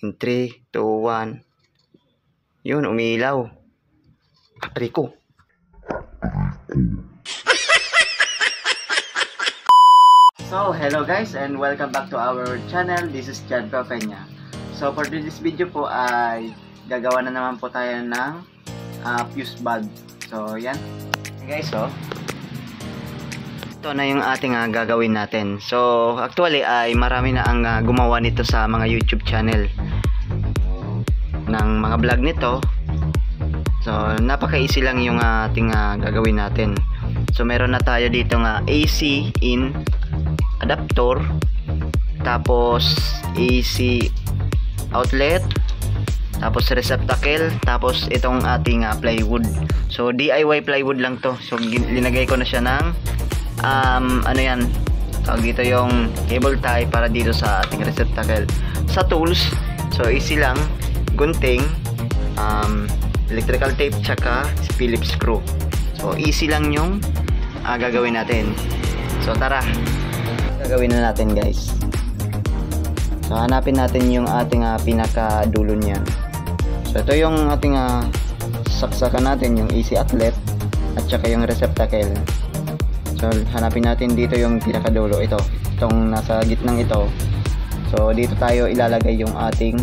In 3, 2, 1. Yun, umilaw. Rico. So, hello guys and welcome back to our channel. This is Chad Papenya. So, for this video po ay gagawa na naman po tayo ng fuse bulb. So, yan. Okay guys, so ito na yung ating gagawin natin. So, actually ay marami na ang gumawa nito sa mga YouTube channel ng mga vlog nito. So, napaka-easy lang yung ating gagawin natin. So, meron na tayo dito AC in adapter, tapos AC outlet, tapos receptacle, tapos itong ating plywood. So, DIY plywood lang to. So, linagay ko na siya ng ano yan, tawag dito yung cable tie para dito sa ating receptacle. Sa tools, so easy lang, gunting, electrical tape, tsaka Phillips screw. So easy lang yung gagawin natin. So tara, gagawin na natin guys. So hanapin natin yung ating pinaka dulo niyan. So ito yung ating saksakan natin, yung AC outlet at saka yung receptacle. So hanapin natin dito yung pinakadulo, itong nasa gitnang ito. So dito tayo ilalagay yung ating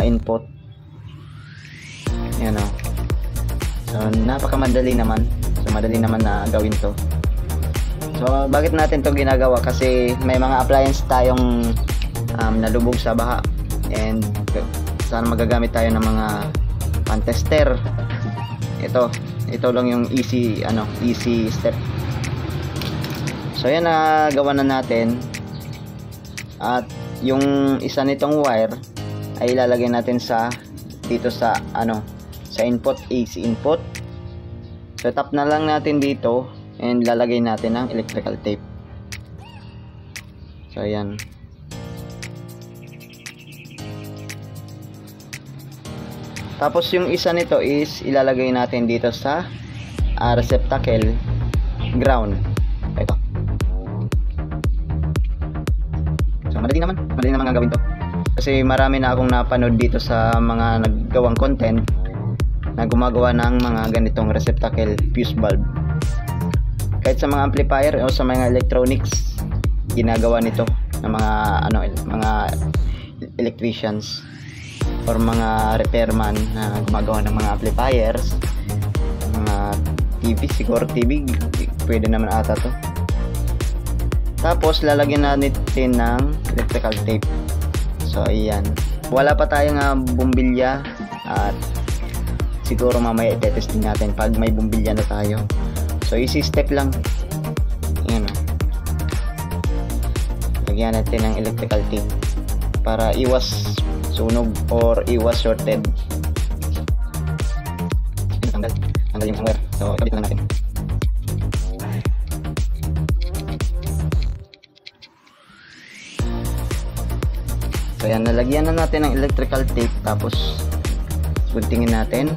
input. Yan o. So napakamadali naman. So madali naman na gawin to. So bakit natin to ginagawa? Kasi may mga appliance tayong nalubog sa baha, and sana magagamit tayo ng mga pan-tester. Ito lang yung easy step. So yan na gawa na natin. At yung isa nitong wire ay ilalagay natin dito sa sa input, AC input. So tap na lang natin dito and lalagay natin ng electrical tape. So ayan. Tapos yung isa nito is ilalagay natin dito sa receptacle ground. Ito. So madali naman gawin to. Kasi marami na akong napanood dito sa mga naggawang content na gumagawa ng mga ganitong receptacle fuse bulb. Kahit sa mga amplifier o sa mga electronics, ginagawa nito ng mga electricians or mga repairman na gumagawa ng mga amplifiers, mga TV, siguro TV, pwede naman ata to. Tapos lalagyan natin ng electrical tape. So ayan, wala pa tayong bumbilya, at siguro mamaya i-testing natin pag may bumbilya na tayo. So easy step lang. Ayan o. Lagyan natin ng electrical tape para iwas sunog or iwas shorted. Tanggal yung wire. So ikabit lang natin. So yan, nalagyan na natin ng electrical tape, tapos guntingin natin.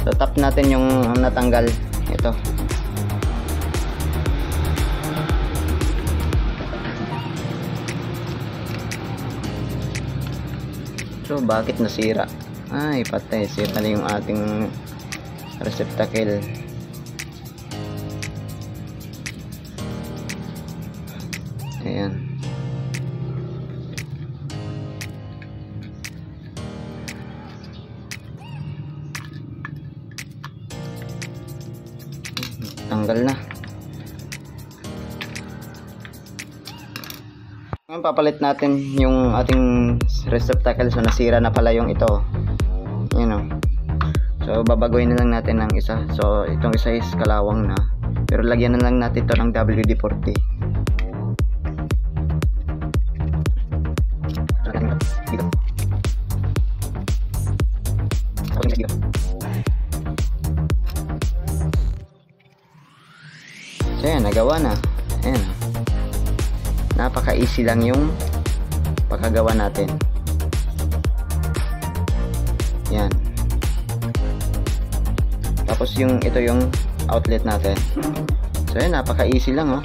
So tap natin yung natanggal. Ito. So bakit nasira? Ay patay, sira na yung ating receptacle. Ayan. Tanggal na. Ngayon papalit natin yung ating receptacle. So nasira na pala yung ito. Yan o. So babaguhin na lang natin ng isa. So itong isa is kalawang na, pero lagyan na lang natin ito ng WD-40. So yan, nagawa na. Ayan. Napaka-easy lang yung pagkagawa natin. Yan. Tapos ito yung outlet natin. So yan, napaka-easy lang oh.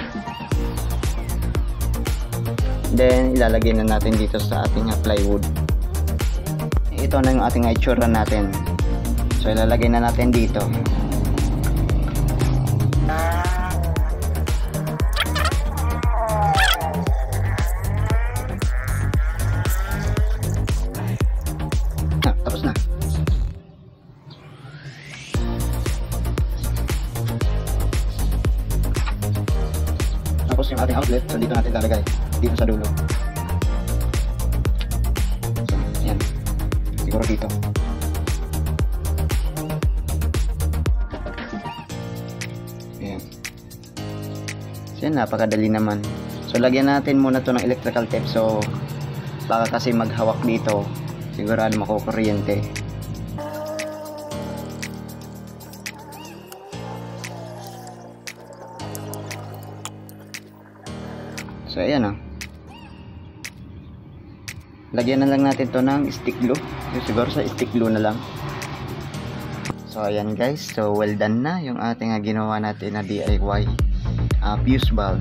Then ilalagay na natin dito sa ating plywood. Ito na yung ating itsura natin. So ilalagay na natin dito. Tapos na. Tapos yung ating outlet, so dito natin lalagay. Dito sa dulo. So, ayan. Siguro dito. Ayan. So, yan, napakadali naman. So, lagyan natin muna to ng electrical tape. So, baka kasi maghawak dito. Sigurado makukuryente. So, ayan o. Lagyan na lang natin to ng stick glue. So, siguro sa stick glue na lang. So, ayan guys. So, well done na yung ating ginawa natin na DIY fuse bulb.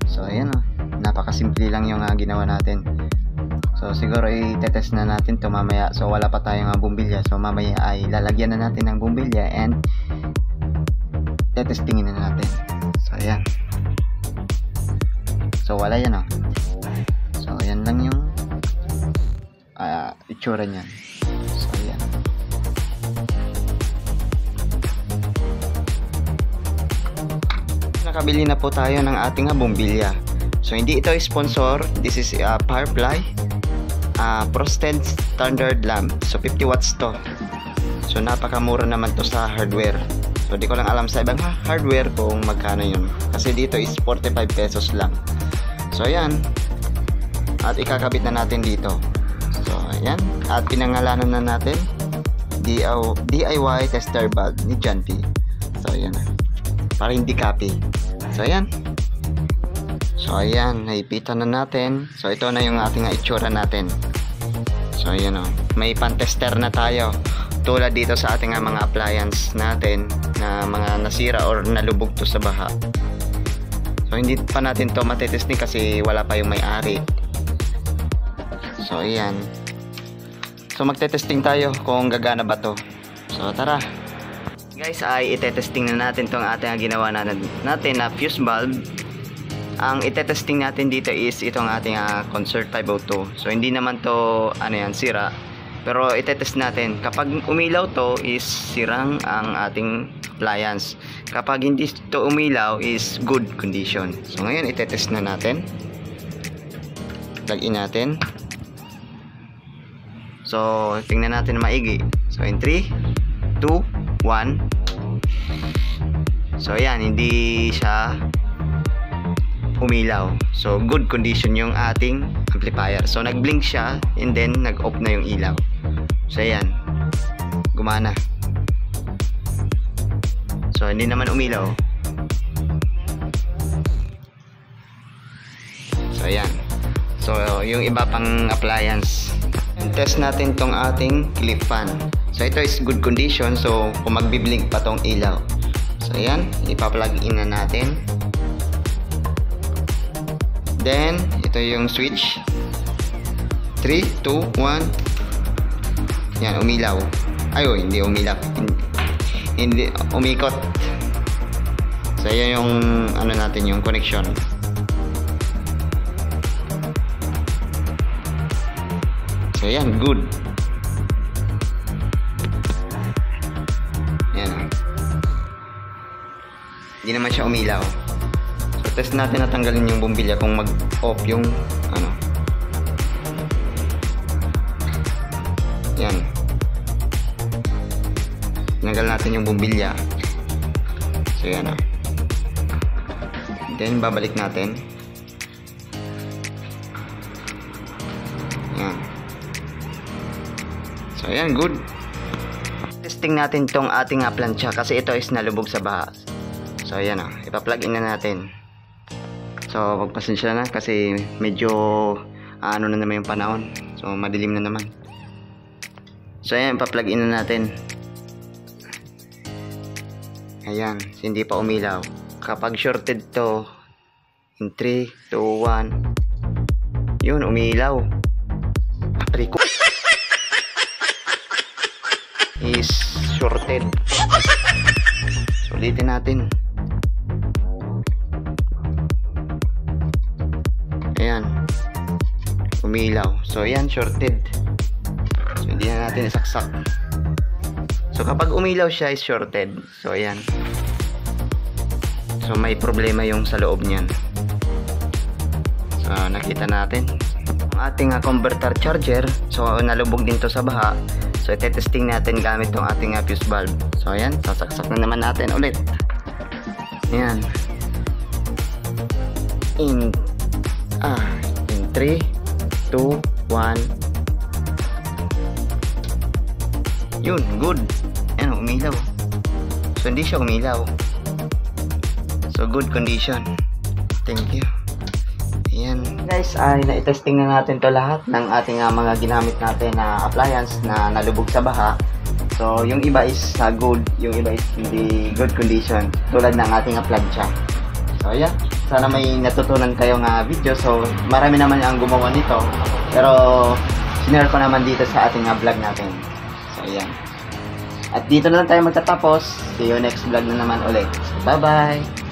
So, ayan o. Napakasimple lang yung ginawa natin. So, siguro i-test na natin to mamaya. So, wala pa tayong bumbilya. So, mamaya ay lalagyan na natin ng bumbilya and tetestingin na natin. So, ayan. So, wala yan o. So, ayan lang yung itsura niyan. So, ayan. Nakabili na po tayo ng ating bumbilya. So, hindi ito sponsor. This is Firefly Frosted Standard Lamp. So, 50 watts to. So, napakamura naman to sa hardware. So, di ko lang alam sa ibang hardware kung magkano yun. Kasi dito is 45 pesos lang. So, ayan. At ikakabit na natin dito. So, ayan. At pinangalanan na natin DIY tester bulb ni John P. So, ayan. Para hindi copy. So, ayan. So, ayan. Naipitan na natin. So, ito na yung ating itsura natin. So, ayan o. May pan-tester na tayo. Tulad dito sa ating mga appliance natin na mga nasira or nalubog to sa baha. So, hindi pa natin to matitesting kasi wala pa yung may-ari. So, ayan. So, magtetesting tayo kung gagana ba to. So, tara. Guys, ay itetesting na natin tong ating ginawa natin na fuse bulb. Ang itetesting natin dito is itong ating Concert 502. So, hindi naman to, sira. Pero, itetest natin. Kapag umilaw to is sirang ang ating appliance. Kapag hindi ito umilaw is good condition. So ngayon itetest na natin. Plug in natin. So tingnan natin maigi. So in 3, 2, 1. So ayan, hindi siya umilaw. So good condition yung ating amplifier. So nag-blink siya and then nag-off na yung ilaw. So ayan, gumana. So, hindi naman umilaw. So, ayan. So, yung iba pang appliance. Test natin tong ating clip fan. So, ito is good condition. So, kung magbiblink pa tong ilaw. So, ayan. Ipa-plug in na natin. Then, ito yung switch. 3, 2, 1. Yan, umilaw. Ayo, hindi umilaw. Hindi umikot. So yan yung natin yung connection. So yan, good. Yan. Hindi naman siya umilaw. So test natin na tanggalin yung bumbilya kung mag-off yung Yan. Tanggal natin yung bumbilya. So yan Then babalik natin. Yan. So yan, good. Testing natin tong ating plancha kasi ito is nalubog sa baha. So yan ipa-plug in na natin. So magpasensya na kasi medyo na naman yung panahon. So madilim na naman. So ayan, ipa-plug in na natin. Ayan, hindi pa umilaw. Kapag shorted to, In 3, 2, 1. Yun, umilaw. Rico is shorted. Ulitin natin. Ayan. Umilaw. So, ayan, shorted. So, hindi na natin isaksak. So, kapag umilaw siya is shorted. So, ayan. So, may problema yung sa loob niyan. So, nakita natin. Ang ating converter charger. So, nalubog din to sa baha. So, ite-testing natin gamit tong ating fuse valve. So, ayan. Sasaksak na naman natin ulit. Ayan. In 3, 2, 1. Yun, good. Ayan, umilaw. So, hindi siya umilaw. So, good condition. Thank you. Ayan. Guys, ay na-testing na natin to lahat ng ating mga ginamit natin na appliance na nalubog sa baha. So, yung iba is good, yung iba is hindi good condition. Tulad ng ating plancha. So, yeah. Sana may natutunan kayong video. So, marami naman ang gumawa nito. Pero, sinare ko naman dito sa ating vlog natin. So, ayan. At dito na lang tayo magtatapos. See you next vlog na naman ulit. Bye-bye!